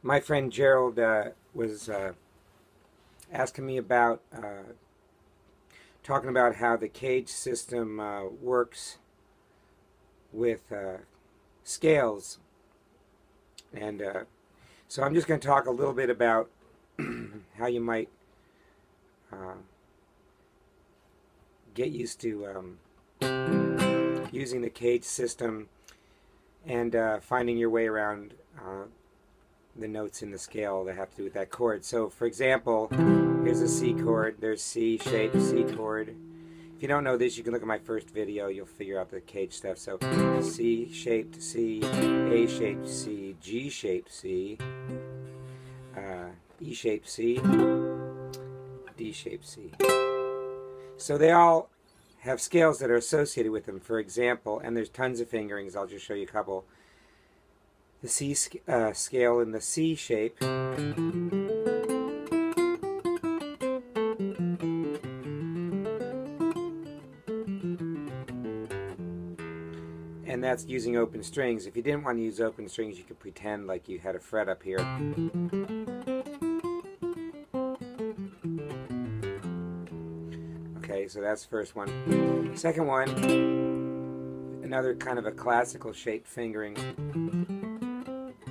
My friend Gerald was asking me about talking about how the CAGED system works with scales, and so I'm just going to talk a little bit about how you might get used to using the CAGED system and finding your way around the notes in the scale that have to do with that chord. So for example, here's a C chord, there's C shaped C chord. If you don't know this, you can look at my first video, you'll figure out the CAGED stuff. So C shaped C, A shaped C, G shaped C, E shaped C, D shaped C. So they all have scales that are associated with them. For example, and there's tons of fingerings, I'll just show you a couple. The C scale in the C shape and that's using open strings. If you didn't want to use open strings, you could pretend like you had a fret up here. Okay, so that's the first one. Second one, another kind of a classical shaped fingering.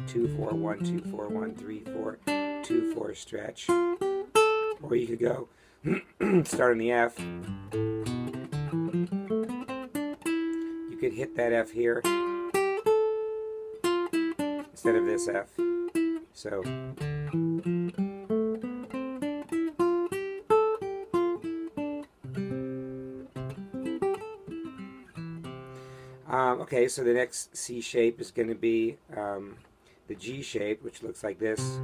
2 4 1 2 4 1 3 4 2 4 stretch, or you could go start on the F. You could hit that F here instead of this F. So okay, so the next C shape is going to be the G shape, which looks like this.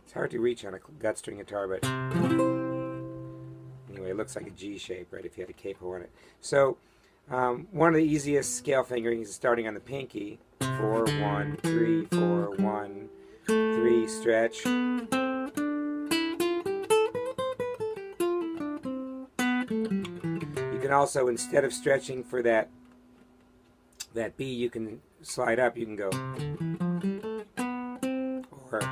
It's hard to reach on a gut string guitar, but anyway, it looks like a G shape, right, if you had a capo on it. So one of the easiest scale fingerings is starting on the pinky. 4 1 3 4 1 3 stretch. You can also, instead of stretching for that B, you can slide up, you can go, or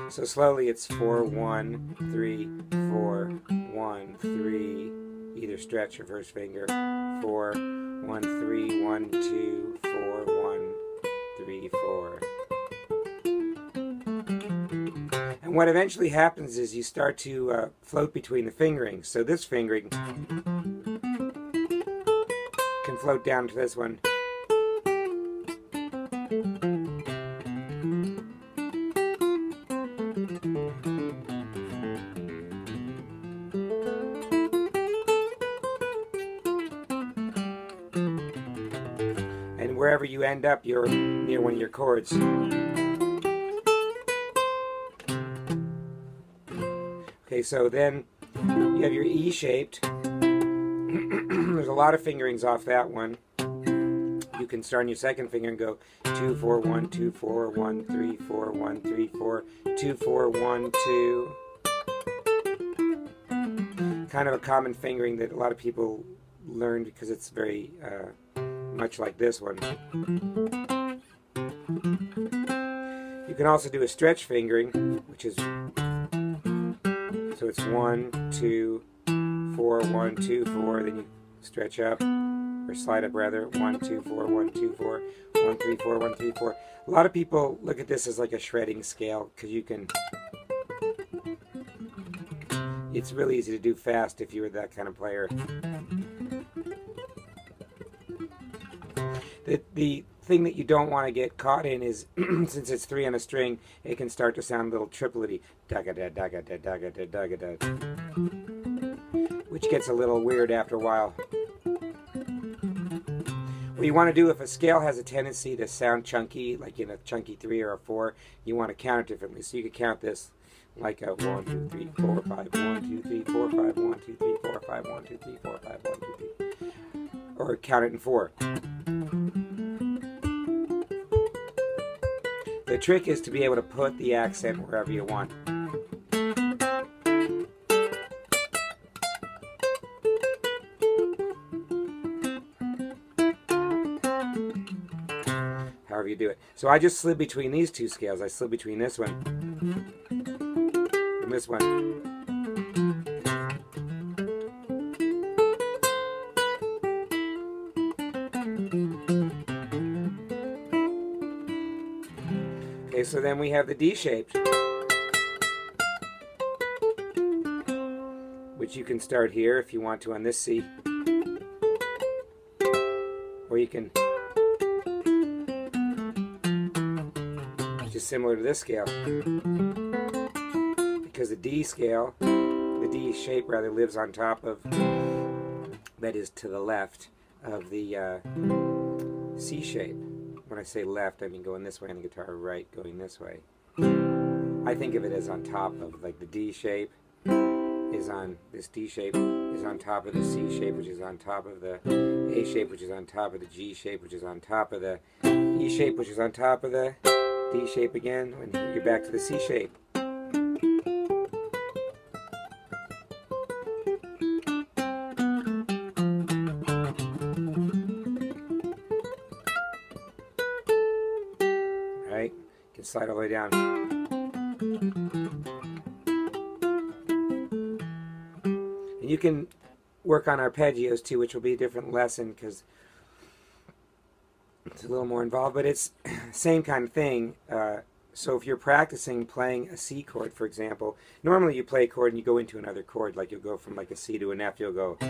so slowly it's 4 1 3 4 1 3, either stretch or first finger, 4 1 3 1 2 4 1 3 4. And what eventually happens is you start to float between the fingerings. So this fingering can float down to this one. And wherever you end up, you're near one of your chords. Okay, so then you have your E shaped. There's a lot of fingerings off that one. You can start on your second finger and go 2 4 1 2 4 1 3 4 1 3 4 2 4 1 2. Kind of a common fingering that a lot of people learn because it's very much like this one. You can also do a stretch fingering, which is, so it's 1 2 4 1 2 4, then you stretch up, or slide up rather, 1 2 4 1 2 4 1 3 4 1 3 4. A lot of people look at this as like a shredding scale because you can, it's really easy to do fast if you were that kind of player. The thing that you don't want to get caught in is, since it's 3 on a string, it can start to sound a little tripletty, which gets a little weird after a while. What you want to do, if a scale has a tendency to sound chunky, like in a chunky 3 or a 4, you want to count it differently. So you could count this like a 1 2 3 4 5 1 2 3 4 5 1 2 3 4 5 1 2 3 4 5 1 2 3, or count it in 4. The trick is to be able to put the accent wherever you want. to do it. So I just slid between these two scales. I slid between this one and this one. Okay, so then we have the D shaped, which you can start here if you want to on this C, or you can, which is similar to this scale, because the D scale, the D shape rather, lives on top of, that is to the left of the C shape. When I say left, I mean going this way on the guitar, right going this way. I think of it as on top of, like, the D shape is on, this D shape is on top of the C shape, which is on top of the A shape, which is on top of the G shape, which is on top of the E shape, which is on top of the D shape again, and you're back to the C shape. Right? You can slide all the way down. And you can work on arpeggios too, which will be a different lesson because it's a little more involved, but it's same kind of thing. So if you're practicing playing a C chord, for example, normally you play a chord and you go into another chord, like you'll go from like a C to an F, you'll go, you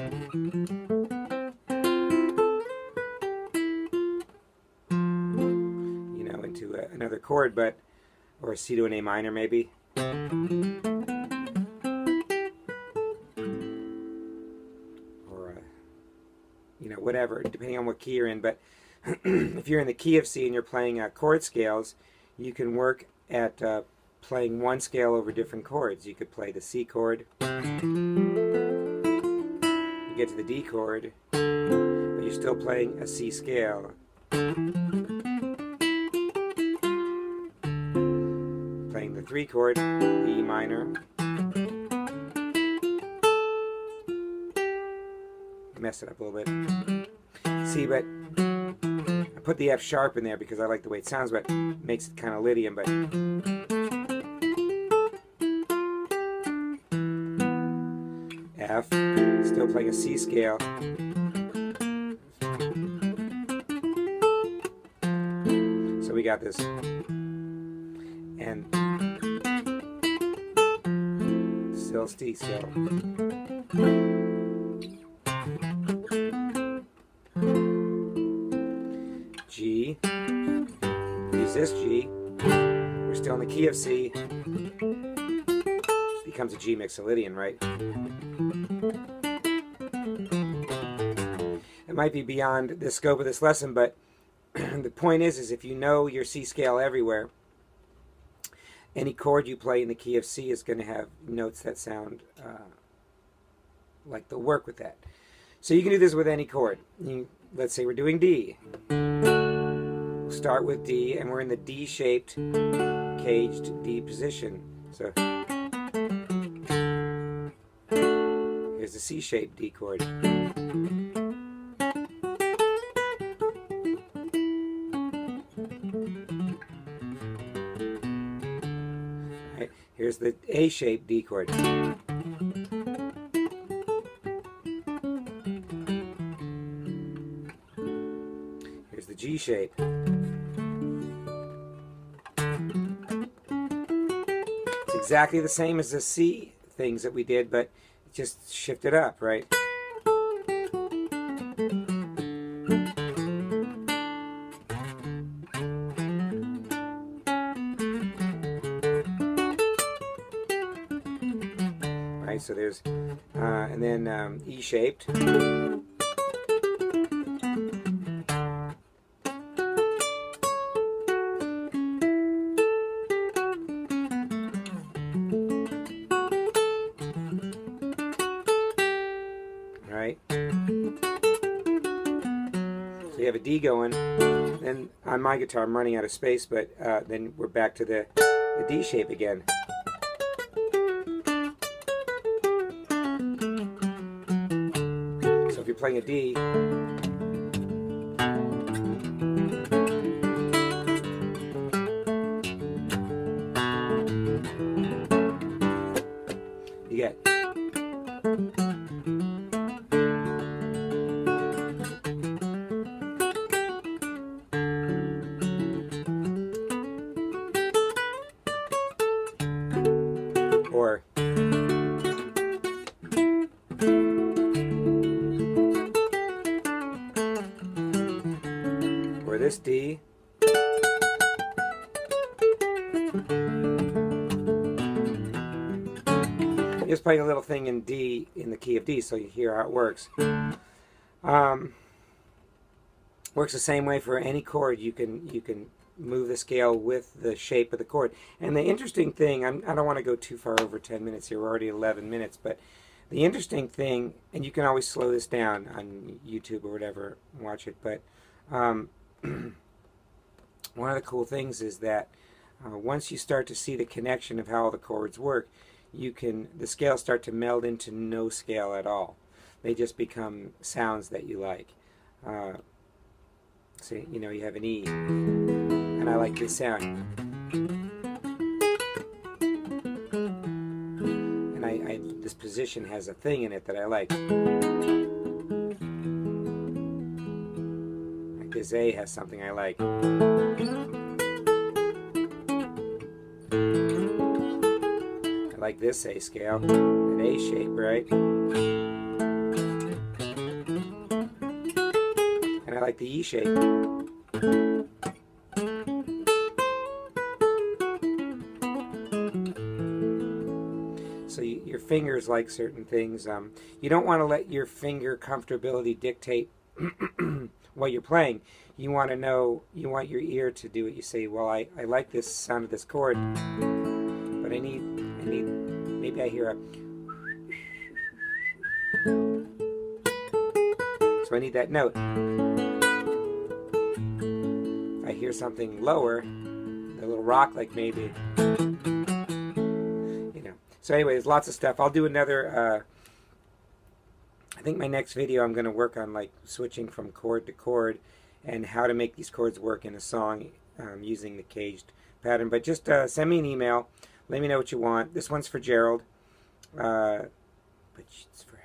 know, into another chord, but, or a C to an A minor maybe. You know, whatever, depending on what key you're in. But if you're in the key of C and you're playing chord scales, you can work at playing one scale over different chords. You could play the C chord, you get to the D chord, but you're still playing a C scale. Playing the 3 chord, the E minor. Mess it up a little bit. See, but I put the F sharp in there because I like the way it sounds, but it makes it kind of Lydian. But F, still playing a C scale. So we got this, and still C scale. G, use this G, we're still in the key of C, becomes a G mixolydian, right? It might be beyond the scope of this lesson, but the point is if you know your C scale everywhere, any chord you play in the key of C is going to have notes that sound like they'll work with that. So you can do this with any chord. Let's say we're doing D. We'll start with D, and we're in the D-shaped, caged D position. So here's the C-shaped D chord. Right, here's the A-shaped D chord. Here's the G shape. It's exactly the same as the C things that we did, but just shifted up, right? Right, so there's, and then E-shaped. Right? So you have a D going, then on my guitar I'm running out of space, but then we're back to the D shape again. So if you're playing a D, or this D. Just playing a little thing in D, in the key of D, so you hear how it works. Works the same way for any chord. You can move the scale with the shape of the chord. And the interesting thing, I don't want to go too far over 10 minutes here. We're already 11 minutes, but the interesting thing, and you can always slow this down on YouTube or whatever, watch it. But one of the cool things is that once you start to see the connection of how all the chords work, the scales start to meld into no scale at all. They just become sounds that you like. So you know, you have an E, and I like this sound, and this position has a thing in it that I like. Like this A has something I like. I like this A scale, an A shape, right? And I like the E shape. So your fingers like certain things. You don't want to let your finger comfortability dictate what you're playing. You want to know, you want your ear to do it. You say, well, I like this sound of this chord, but I need, maybe I hear a, so I need that note. If I hear something lower, a little rock, like maybe, you know. So anyway, there's lots of stuff. I'll do another, I think my next video I'm going to work on like switching from chord to chord and how to make these chords work in a song using the caged pattern. But just send me an email. Let me know what you want. This one's for Gerald. But it's for